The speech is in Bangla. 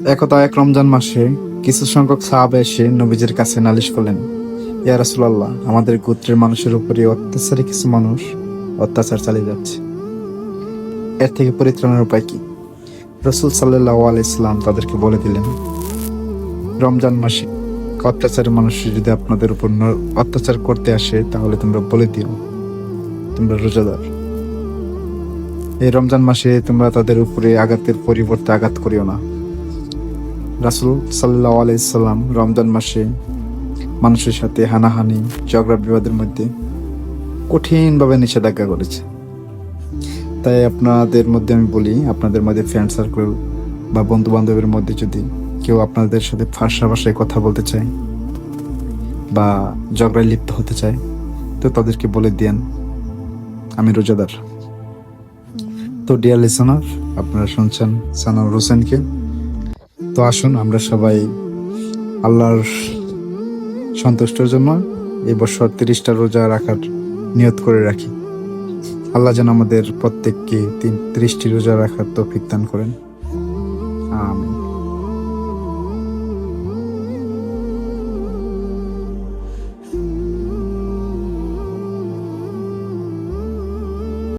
একদা এক রমজান মাসে কিছু সংখ্যক সাহাবা এসে নবীজির কাছে নালিশ করলেন, ইয়া রাসূলুল্লাহ, আমাদের গোত্রের মানুষের উপরে অত্যাচারী কিছু মানুষ অত্যাচার চালিয়ে যাচ্ছে, এর থেকে পরিত্রাণের উপায় কি? রাসূল সাল্লাল্লাহু আলাইহি সাল্লাম তাদেরকে বলে দিলেন, রমজান মাসে অত্যাচারী মানুষ যদি আপনাদের উপর অত্যাচার করতে আসে তাহলে তোমরা বলে দিও তোমরা রোজাদার। এই রমজান মাসে তোমরা তাদের উপরে আঘাতের পরিবর্তে আঘাত করিও না। রাসূল সাল্লাল্লাহু আলাইহি সাল্লাম রমজান মাসে মানুষের সাথে হানাহানি ঝগড়া বিবাদের মধ্যে কঠিনভাবে নিষেধাজ্ঞা করেছে। তাই আপনাদের মধ্যে আমি বলি, আপনাদের মধ্যে ফ্রেন্ড সার্কেল বা বন্ধু বান্ধবের মধ্যে যদি কেউ আপনাদের সাথে ফার্সা ভাষায় কথা বলতে চায় বা ঝগড়ায় লিপ্ত হতে চায়, তো তাদেরকে বলে দেন আমি রোজাদার। তো ডিয়ার লিসনার, আপনারা শুনছেন সানাউর হোসেনকে। তো আসুন আমরা সবাই আল্লাহর সন্তুষ্টের জন্য এই বছর 30টা রোজা রাখার নিয়ত করে রাখি। আল্লাহ যেন আমাদের প্রত্যেককে 30টি রোজা রাখার তৌফিক দান করেন। আমিন।